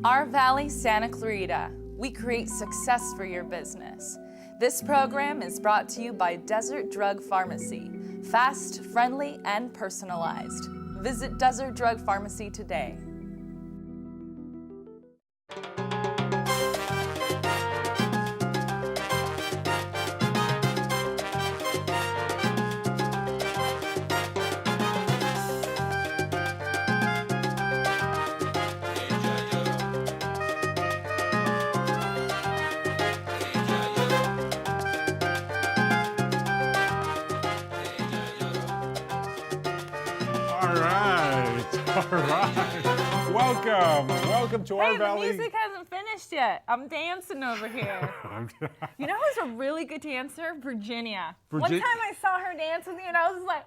Our Valley Santa Clarita. We create success for your business. This program is brought to you by Desert Drug Pharmacy. Fast, friendly, and personalized. Visit Desert Drug Pharmacy today. All right, welcome to our Valley. The music hasn't finished yet. I'm dancing over here. You know who's a really good dancer? Virginia. One time I saw her dance with me and I was like,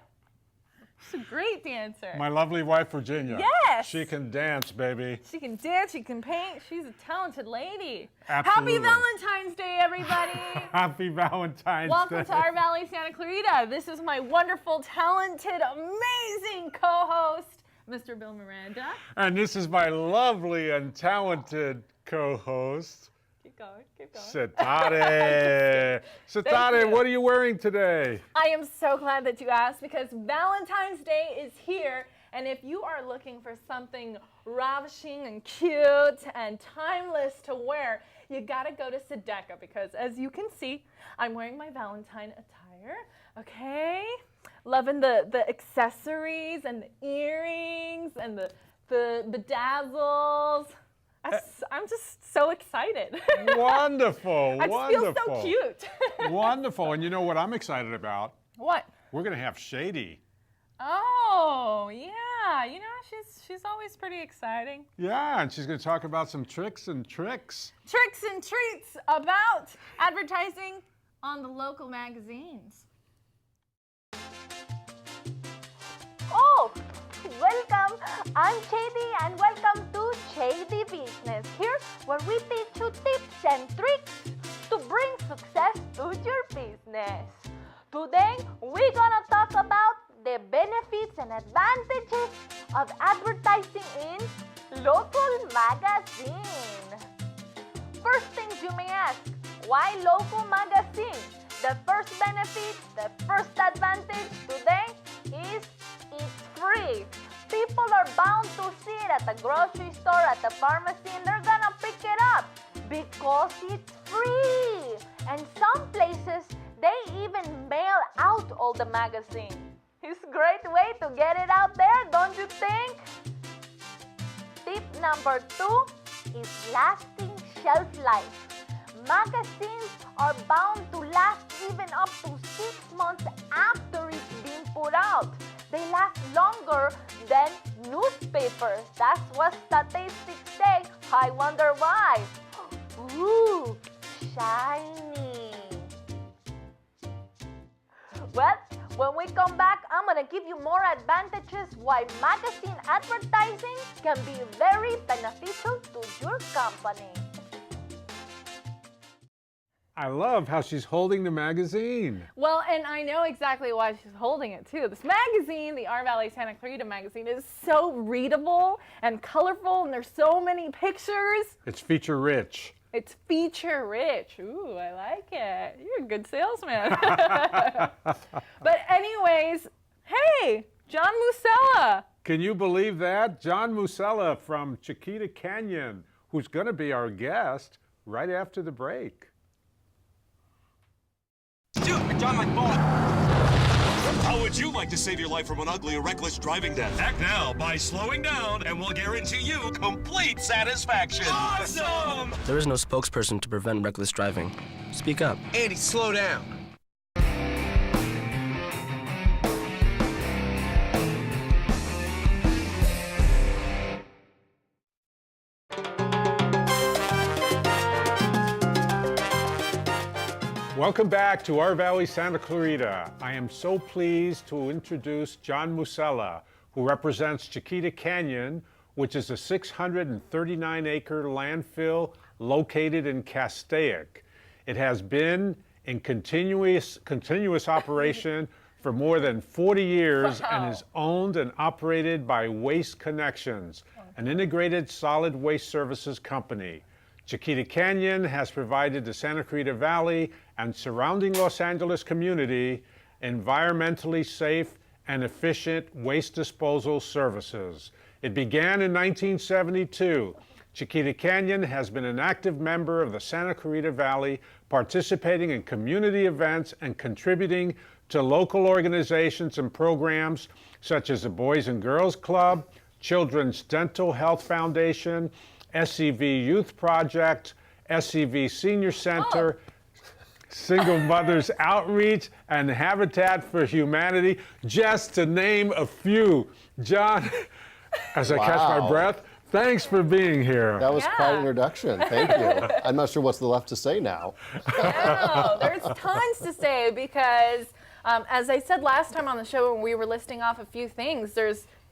she's a great dancer. My lovely wife, Virginia. Yes. She can dance, baby. She can dance, she can paint. She's a talented lady. Absolutely. Happy Valentine's Day, everybody. Happy Valentine's Day. Welcome to our Valley Santa Clarita. This is my wonderful, talented, amazing co-host, Mr. Bill Miranda. And this is my lovely and talented co-host, Keep going. Citade. Citade, what are you wearing today? I am so glad that you asked because Valentine's Day is here. And if you are looking for something ravishing and cute and timeless to wear, you gotta go to Sedeka because as you can see, I'm wearing my Valentine attire, okay? Loving the accessories and the earrings and the bedazzles. I'm just so excited. Wonderful, I just feel so cute. Wonderful, and you know what I'm excited about? What? We're gonna have Shady. Oh, yeah, you know, she's always pretty exciting. Yeah, and she's gonna talk about some tricks and treats about advertising on the local magazines. Oh, welcome. I'm Shady and welcome to Shady Business. Here where we teach you tips and tricks to bring success to your business. Today, we're gonna talk about the benefits and advantages of advertising in local magazine. First things you may ask, why local magazine? The first benefit, the first advantage today is it's free. People are bound to see it at the grocery store, at the pharmacy, and they're gonna pick it up because it's free. And some places, they even mail out all the magazine. It's a great way to get it out there, don't you think? Tip number 2 is lasting shelf life. Magazines are bound to last even up to 6 months after it's been put out. They last longer than newspapers. That's what statistics say. I wonder why. Ooh, shiny. Well, when we come back, I'm gonna give you more advantages why magazine advertising can be very beneficial to your company. I love how she's holding the magazine. Well, and I know exactly why she's holding it too. This magazine, the Our Valley Santa Clarita magazine, is so readable and colorful, and there's so many pictures. It's feature rich. It's feature rich. Ooh, I like it. You're a good salesman. But anyways, hey, John Musella. Can you believe that? John Musella from Chiquita Canyon, who's going to be our guest right after the break. Dude, John, my phone. How would you like to save your life from an ugly or reckless driving death? Act now by slowing down, and we'll guarantee you complete satisfaction. Awesome! There is no spokesperson to prevent reckless driving. Speak up. Andy, slow down. Welcome back to Our Valley Santa Clarita. I am so pleased to introduce John Musella, who represents Chiquita Canyon, which is a 639-acre landfill located in Castaic. It has been in continuous operation for more than 40 years and is owned and operated by Waste Connections, an integrated solid waste services company. Chiquita Canyon has provided the Santa Clarita Valley and surrounding Los Angeles community environmentally safe and efficient waste disposal services. It began in 1972. Chiquita Canyon has been an active member of the Santa Clarita Valley, participating in community events and contributing to local organizations and programs such as the Boys and Girls Club, Children's Dental Health Foundation, SCV Youth Project, SCV Senior Center, Single Mothers Outreach, and Habitat for Humanity, just to name a few. John, as I catch my breath, thanks for being here. That was quite an introduction. Thank you. I'm not sure what's left to say now. No, there's tons to say because, as I said last time on the show when we were listing off a few things,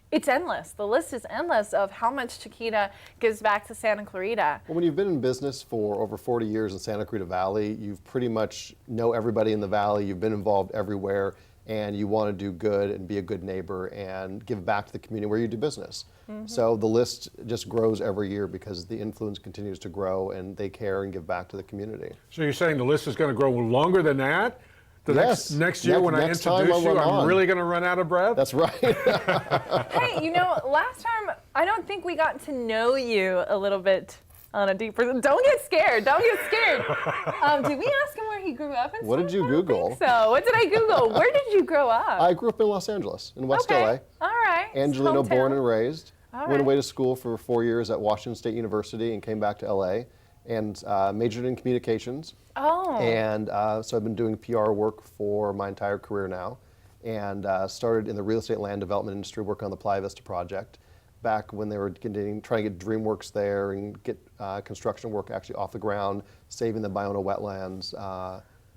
it's endless. The list is endless of how much Chiquita gives back to Santa Clarita. Well, when you've been in business for over 40 years in Santa Clarita Valley, you've pretty much know everybody in the valley. You've been involved everywhere, and you want to do good and be a good neighbor and give back to the community where you do business. So the list just grows every year because the influence continues to grow and they care and give back to the community. So you're saying the list is going to grow longer than that? Yes. Next year when I Next time introduce you, I'm on. really going to run out of breath? That's right. Hey, you know, last time I don't think we got to know you a little bit on a deeper. Don't get scared. Don't get scared. Did we ask him where he grew up? And What did you I don't Google? think so what did I Google? Where did you grow up? I grew up in Los Angeles, in West okay. LA. All right. Angelino, Hometown. born and raised. All Went right. away to school for 4 years at Washington State University and came back to LA and majored in communications. Oh. And so I've been doing PR work for my entire career now, and started in the real estate land development industry, working on the Playa Vista project back when they were trying to get DreamWorks there and get construction work actually off the ground, saving the Biono wetlands.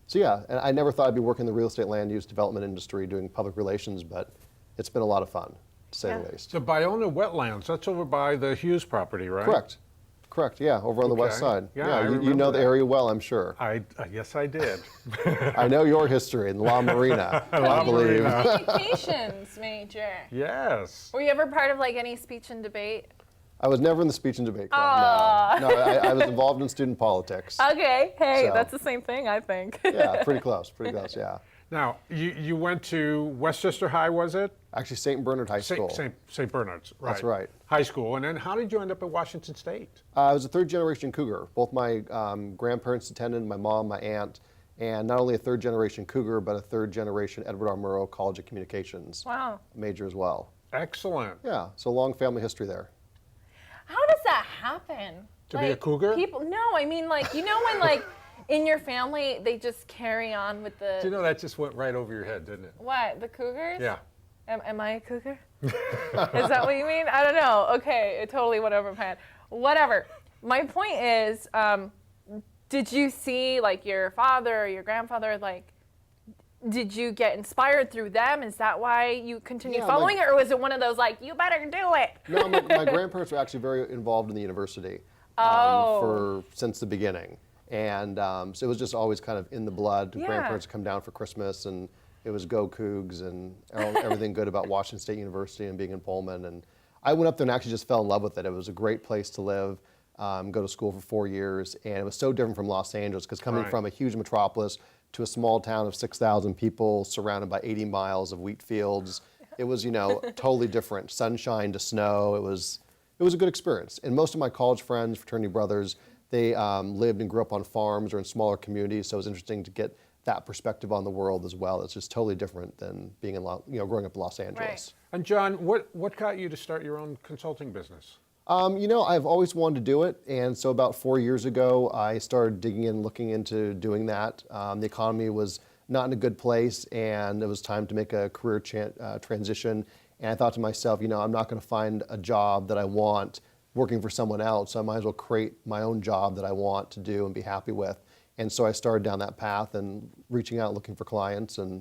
So yeah, and I never thought I'd be working in the real estate land use development industry doing public relations, but it's been a lot of fun, to say the least. So Biono Wetlands, that's over by the Hughes property, right? Correct, yeah, over on the west Okay. side. Yeah, I you remember know the that. area well, I'm sure. Yes, I did. I know your history in La Marina, I La believe. Marina. Communications major. Yes. Were you ever part of like any speech and debate? I was never in the speech and debate club, no. No, I was involved in student politics. Okay. Hey, So- that's the same thing, I think. Yeah, pretty close, yeah. Now, you went to Westchester High, was it? Actually, St. Bernard High School. St. Bernard's, right. That's right. High school. And then how did you end up at Washington State? I was a third-generation Cougar. Both my grandparents attended, my mom, my aunt, and not only a third-generation Cougar, but a third-generation Edward R. Murrow College of Communications Wow. major as well. Excellent. Yeah, so long family history there. How does that happen? To be a cougar? People, no, I mean like, you know when like in your family they just carry on with the, Do you know that just went right over your head, didn't it? what, the cougars? Yeah. Am I a cougar? Is that what you mean? I don't know. Okay, it totally went over my head. Whatever. My point is, did you see like your father or your grandfather, like, did you get inspired through them? Is that why you continue Yeah, following it? Or was it one of those like, you better do it? No, my grandparents were actually very involved in the university since the beginning. And so it was just always kind of in the blood. Yeah. Grandparents would come down for Christmas, and it was go Cougs and everything good about Washington State University and being in Pullman. And I went up there and actually just fell in love with it. It was a great place to live, go to school for 4 years. And it was so different from Los Angeles because coming Right. from a huge metropolis to a small town of 6,000 people surrounded by 80 miles of wheat fields, it was, totally different. Sunshine to snow. It was a good experience. And most of my college friends, fraternity brothers, they lived and grew up on farms or in smaller communities, so it was interesting to get that perspective on the world as well. It's just totally different than being in, growing up in Los Angeles. And John, what got you to start your own consulting business? I've always wanted to do it, and so about 4 years ago, I started digging in, looking into doing that. The economy was not in a good place, and it was time to make a career transition. And I thought to myself, I'm not going to find a job that I want working for someone else, so I might as well create my own job that I want to do and be happy with. And so I started down that path and reaching out, looking for clients, and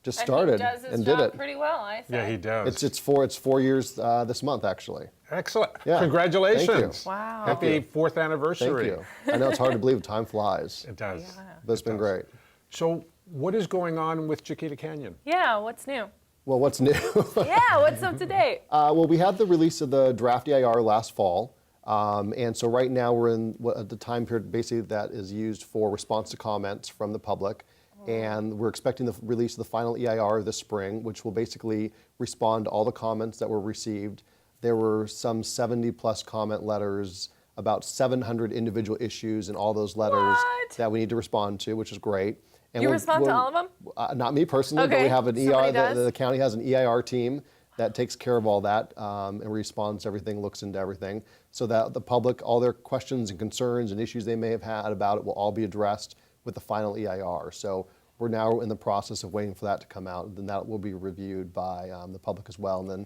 just started and he does his and job did it. pretty well, I say. Yeah, he does. It's 4 years this month, actually. Excellent. Yeah. Congratulations. Thank you. Wow. Happy fourth Thank anniversary. you. I know it's hard to believe time flies, It does. but it's been great. So what is going on with Chiquita Canyon? Yeah, what's new? Well, what's new? Yeah, what's up to date? Well, we had the release of the draft EIR last fall. And so right now we're in the time period basically that is used for response to comments from the public. And we're expecting the release of the final EIR this spring, which will basically respond to all the comments that were received. There were some 70 plus comment letters, about 700 individual issues in all those letters that we need to respond to, which is great. And You respond to all of them? Not me personally, but Okay, we have an somebody EIR, does? the county has an EIR team that takes care of all that and responds to everything, looks into everything, so that the public, all their questions and concerns and issues they may have had about it will all be addressed with the final EIR. So we're now in the process of waiting for that to come out, and then that will be reviewed by the public as well, and then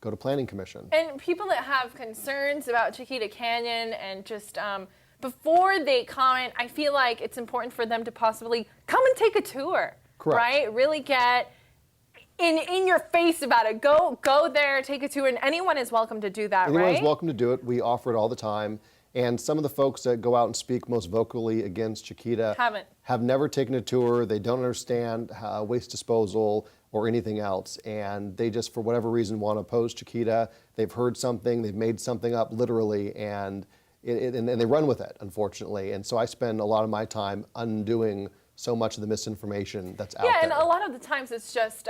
go to Planning Commission. And people that have concerns about Chiquita Canyon and just before they comment, I feel like it's important for them to possibly come and take a tour. Correct. Right? Really get in your face about it. Go there, take a tour, and anyone is welcome to do that, Anyone right? is welcome to do it. We offer it all the time. And some of the folks that go out and speak most vocally against Chiquita have never taken a tour. They don't understand waste disposal or anything else. And they just, for whatever reason, want to oppose Chiquita. They've heard something, they've made something up literally, and they run with it, unfortunately. And so I spend a lot of my time undoing so much of the misinformation that's out there. Yeah, and a lot of the times it's just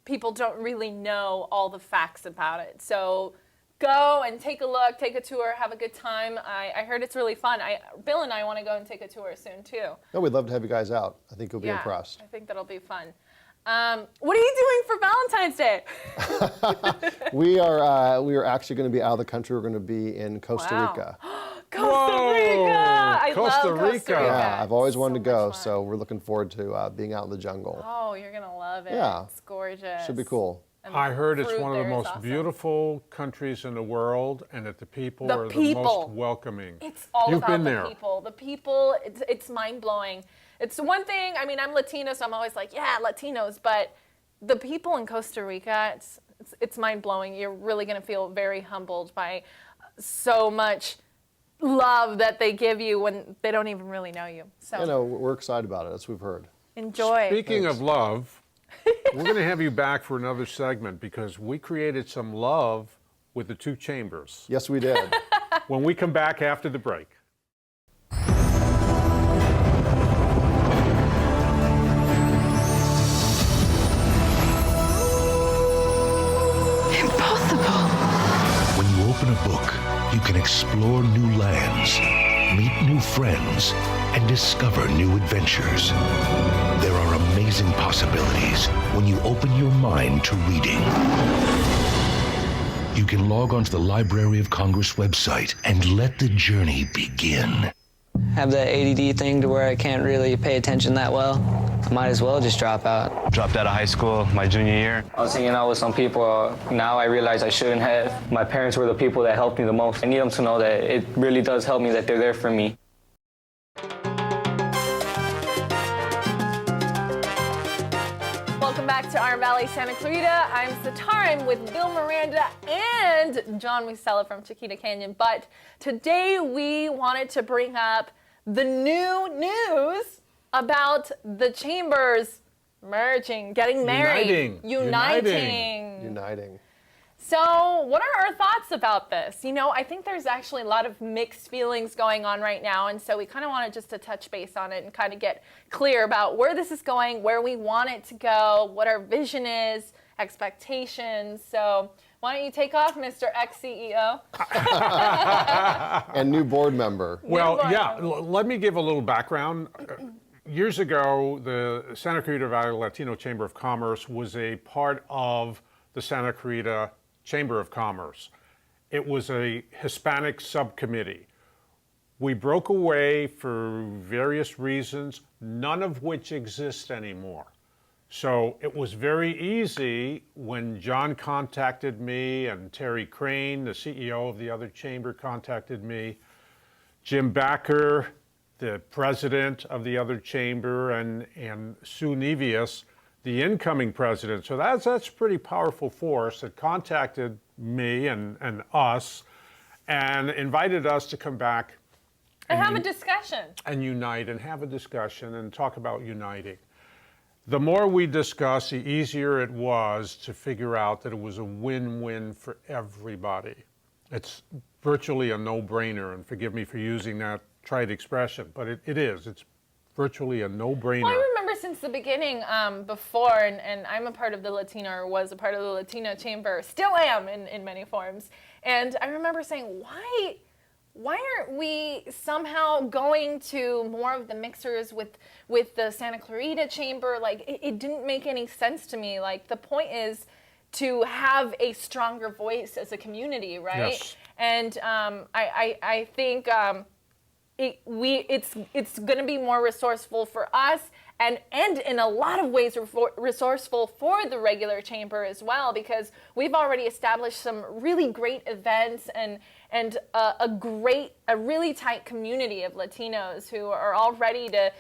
people don't really know all the facts about it. So go and take a look, take a tour, have a good time. I heard it's really fun. Bill and I want to go and take a tour soon too. No, we'd love to have you guys out. I think you'll be impressed. I think that'll be fun. What are you doing for Valentine's Day? We are actually going to be out of the country. We're going to be in Costa Rica. Costa Rica! I love Costa Rica. Yeah, I've always wanted to go, much fun. so we're looking forward to being out in the jungle. Oh, you're going to love it. Yeah. It's gorgeous. Should be cool. And I heard it's fruit one of the there is most awesome. beautiful countries in the world, and that the people are the most welcoming. It's all You've about been the there. people. The people, it's mind-blowing. It's one thing, I mean, I'm Latino, so I'm always like, yeah, Latinos, but the people in Costa Rica, it's mind-blowing. You're really going to feel very humbled by so much love that they give you when they don't even really know you. So You know, we're excited about it, that's what we've heard. enjoy. Speaking of love, we're going to have you back for another segment because we created some love with the two chambers. Yes, we did. When we come back after the break. When you open a book, you can explore new lands, meet new friends, and discover new adventures. There are amazing possibilities when you open your mind to reading. You can log onto the Library of Congress website and let the journey begin. Have the ADD thing to where I can't really pay attention that well. I might as well just drop out. Dropped out of high school my junior year. I was hanging out with some people. Now I realize I shouldn't have. My parents were the people that helped me the most. I need them to know that it really does help me, that they're there for me. Welcome back to our Valley Santa Clarita. I'm Satara. I'm with Bill Miranda and John Musella from Chiquita Canyon. But today we wanted to bring up the new news about the chambers merging, getting married, Uniting. So what are our thoughts about this? You know, I think there's actually a lot of mixed feelings going on right now, and so we kind of wanted just to touch base on it and kind of get clear about where this is going, where we want it to go, what our vision is, expectations. So why don't you take off, Mr. ex-CEO? And new board member. Well, yeah, let me give a little background. Years ago, the Santa Clarita Valley Latino Chamber of Commerce was a part of the Santa Clarita Chamber of Commerce. It was a Hispanic subcommittee. We broke away for various reasons, none of which exist anymore. So it was very easy when John contacted me and Terry Crane, the CEO of the other chamber, contacted me, Jim Backer, the president of the other chamber, and Sue Nevius, the incoming president. So that's a pretty powerful force that contacted me and us and invited us to come back and have a discussion. And unite and have a discussion and talk about uniting. The more we discussed, the easier it was to figure out that it was a win-win for everybody. It's virtually a no-brainer, and forgive me for using that trite expression, but it is. It's virtually a no-brainer. Well, I remember since the beginning, before, and I'm a part of the Latino, or was a part of the Latino Chamber, still am in many forms, and I remember saying, why aren't we somehow going to more of the mixers with the Santa Clarita Chamber? Like, it didn't make any sense to me. Like, the point is to have a stronger voice as a community, right? Yes. And I think it's going to be more resourceful for us, and in a lot of ways resourceful for the regular chamber as well, because we've already established some really great events and a really tight community of Latinos who are all ready to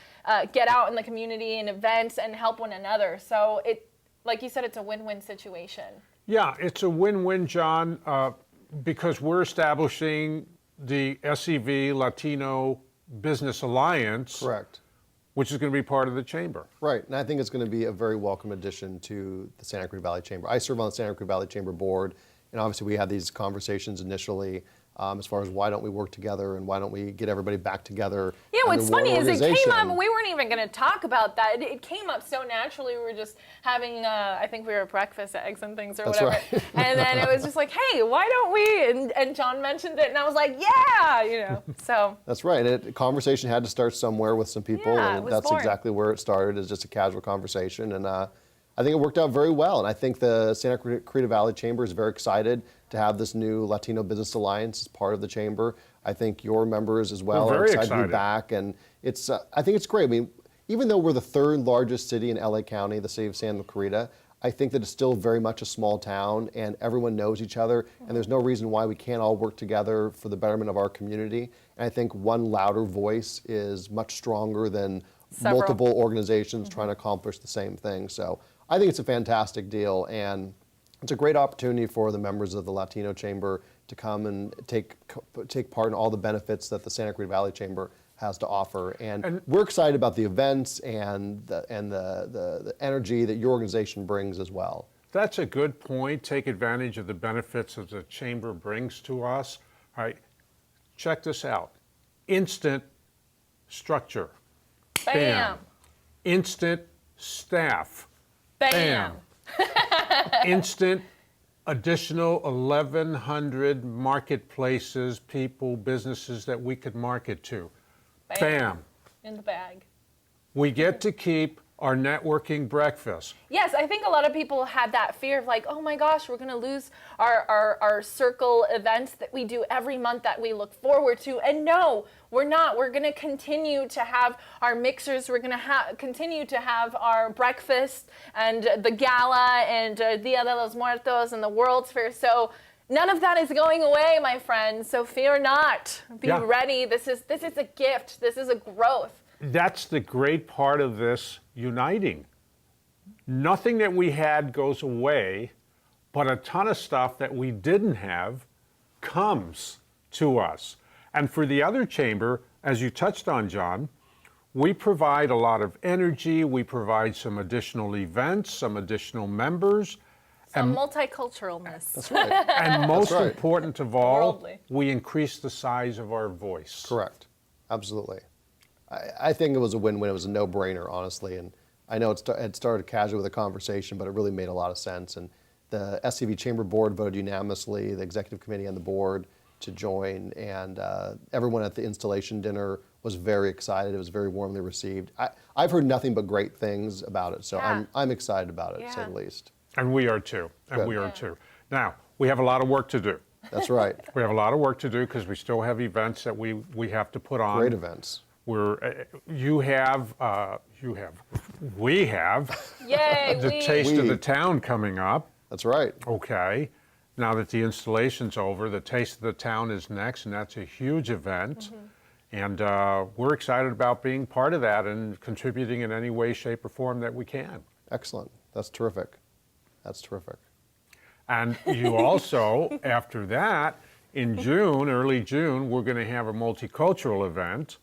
get out in the community and events and help one another. So like you said, it's a win-win situation. Yeah, it's a win-win, John, because we're establishing the SCV Latino Business Alliance. Correct. Which is going to be part of the chamber. Right, and I think it's going to be a very welcome addition to the Santa Cruz Valley Chamber. I serve on the Santa Cruz Valley Chamber board, and obviously we had these conversations initially as far as why don't we work together and why don't we get everybody back together. Yeah, what's under one funny is it came organization. up, we weren't even going to talk about that. It came up so naturally. We were just having, I think we were breakfast eggs and things or That's whatever. right. And then it was just like, hey, why don't we? And John mentioned it, and I was like, yeah, so. That's right. A conversation had to start somewhere with some people, Yeah, it and was that's born. exactly where it started, as just a casual conversation. And I think it worked out very well. And I think the Santa Clarita Valley Chamber is very excited to have this new Latino Business Alliance as part of the chamber. I think your members as well We're are very excited to be excited. back. And it's, I think it's great. I mean, even though we're the third largest city in LA County, the city of Santa Clarita, I think that it's still very much a small town and everyone knows each other, and there's no reason why we can't all work together for the betterment of our community. And I think one louder voice is much stronger than Several. multiple organizations trying to accomplish the same thing. So I think it's a fantastic deal, and it's a great opportunity for the members of the Latino Chamber to come and take part in all the benefits that the Santa Cruz Valley Chamber has to offer. And we're excited about the events and the energy that your organization brings as well. That's a good point. Take advantage of the benefits that the chamber brings to us. All right, check this out. Instant structure. Bam. Instant staff. Bam. Instant additional 1,100 marketplaces, people, businesses that we could market to. Bam. In the bag. We get to keep our networking breakfast. Yes, I think a lot of people had that fear of like, oh my gosh, we're going to lose our circle events that we do every month that we look forward to. And no, we're not. We're going to continue to have our mixers. We're going to continue to have our breakfast and the gala and Dia de los Muertos and the World's Fair. So none of that is going away, my friends. So fear not. Be ready. This is a gift. This is a growth. That's the great part of this uniting. Nothing that we had goes away, but a ton of stuff that we didn't have comes to us. And for the other chamber, as you touched on, John, we provide a lot of energy, we provide some additional events, some additional members. Some multiculturalness. That's right. And most right. important of all, Worldly. we increase the size of our voice. Correct. Absolutely. I think it was a win-win. It was a no-brainer, honestly. And I know it started casually with a conversation, but it really made a lot of sense. And the SCV Chamber Board voted unanimously, the executive committee and the board, to join. And everyone at the installation dinner was very excited. It was very warmly received. I've heard nothing but great things about it, so I'm excited about it, to say the least. And we are too. And Good. we are too. Now, we have a lot of work to do. That's right. We have a lot of work to do because we still have events that we have to put on. Great events. We have Yay, the Taste of the Town coming up. That's right. Okay. Now that the installation's over, the Taste of the Town is next, and that's a huge event. And we're excited about being part of that and contributing in any way, shape, or form that we can. Excellent. That's terrific. That's terrific. And you also, after that, in June, early June, we're going to have a multicultural event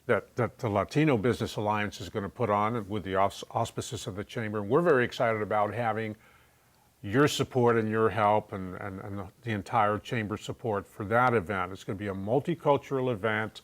that the Latino Business Alliance is going to put on with the auspices of the Chamber. And we're very excited about having your support and your help and the entire Chamber support for that event. It's going to be a multicultural event.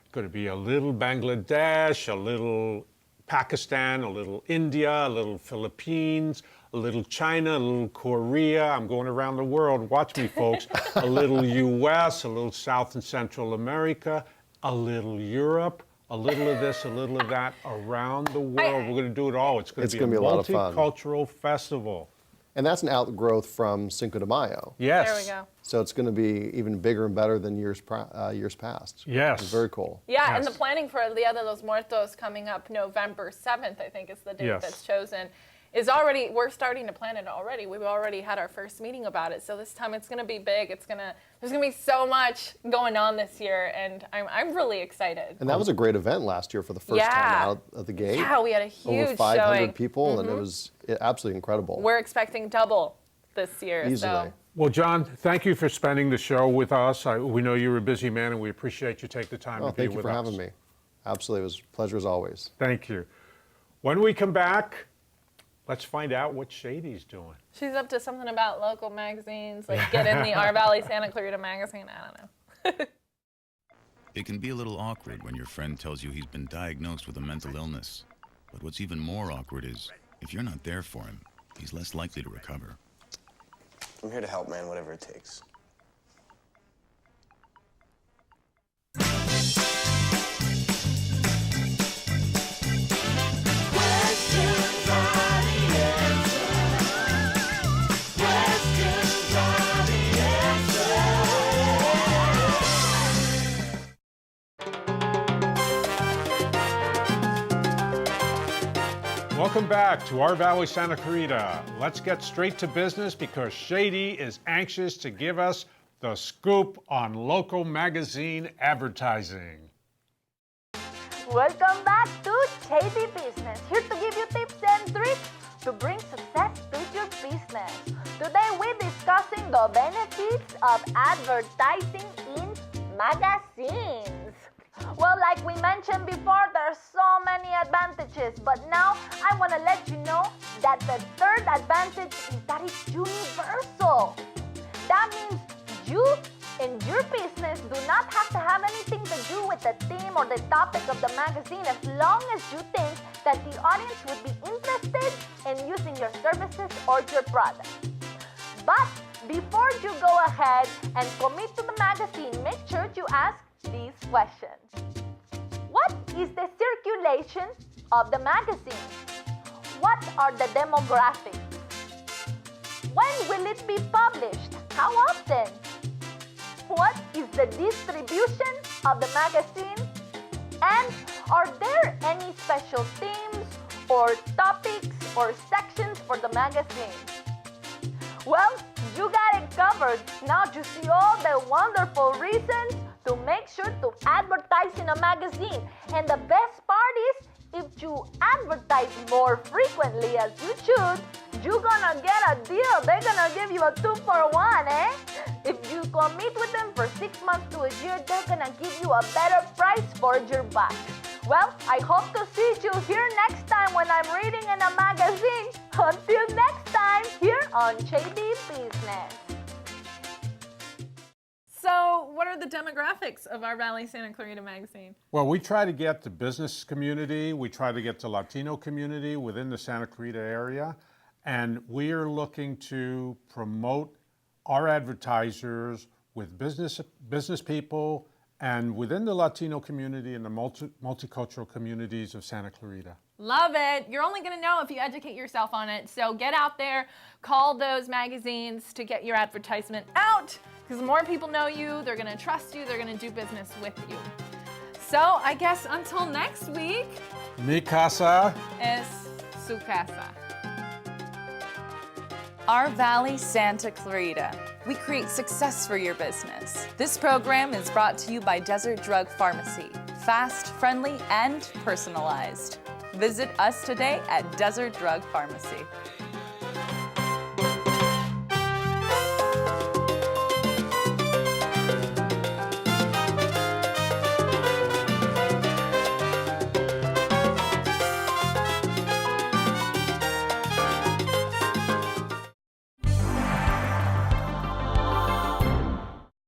It's going to be a little Bangladesh, a little Pakistan, a little India, a little Philippines, a little China, a little Korea. I'm going around the world. Watch me, folks. A little US, a little South and Central America, a little Europe, a little of this, a little of that, around the world. We're going to do it all. It's going to be a lot of fun. Multicultural festival. And that's an outgrowth from Cinco de Mayo. Yes. There we go. So it's going to be even bigger and better than years past. Yes. It's very cool. Yeah, Yes. and the planning for El Dia de los Muertos coming up November 7th, I think is the date Yes. that's chosen, is already, we're starting to plan it already. We've already had our first meeting about it. So this time it's going to be big. There's going to be so much going on this year, and I'm really excited. And that was a great event last year for the first time out of the gate. Yeah, we had a huge Over 500 showing. people, and it was absolutely incredible. We're expecting double this year. Easily. So. Well, John, thank you for spending the show with us. We know you're a busy man, and we appreciate you taking the time to be with us. Thank you for having me. Absolutely. It was a pleasure as always. Thank you. When we come back, let's find out what Shady's doing. She's up to something about local magazines, like get in the Our Valley Santa Clarita magazine. I don't know. It can be a little awkward when your friend tells you he's been diagnosed with a mental illness. But what's even more awkward is, if you're not there for him, he's less likely to recover. I'm here to help, man, whatever it takes. Welcome back to Our Valley Santa Clarita. Let's get straight to business because Shady is anxious to give us the scoop on local magazine advertising. Welcome back to Shady Business, here to give you tips and tricks to bring success to your business. Today we're discussing the benefits of advertising in magazines. Well, like we mentioned before, there are so many advantages, but now I want to let you know that the third advantage is that it's universal. That means you and your business do not have to have anything to do with the theme or the topic of the magazine as long as you think that the audience would be interested in using your services or your product. But before you go ahead and commit to the magazine, make sure you ask these questions. What is the circulation of the magazine? What are the demographics? When will it be published? How often? What is the distribution of the magazine? And are there any special themes or topics or sections for the magazine? Well, you got it covered. Now you see all the wonderful reasons to make sure to advertise in a magazine. And the best part is, if you advertise more frequently as you choose, you're gonna get a deal. They're gonna give you a 2-for-1, eh? If you commit with them for 6 months to a year, they're gonna give you a better price for your buck. Well, I hope to see you here next time when I'm reading in a magazine. Until next time, here on Shady Business. So, what are the demographics of Our Valley Santa Clarita magazine? Well, we try to get the business community, we try to get the Latino community within the Santa Clarita area, and we are looking to promote our advertisers with business people and within the Latino community and the multicultural communities of Santa Clarita. Love it. You're only going to know if you educate yourself on it. So get out there, call those magazines to get your advertisement out, because the more people know you, they're going to trust you, they're going to do business with you. So I guess until next week, Mi casa es su casa. Our Valley Santa Clarita. We create success for your business. This program is brought to you by Desert Drug Pharmacy. Fast, friendly, and personalized. Visit us today at Desert Drug Pharmacy.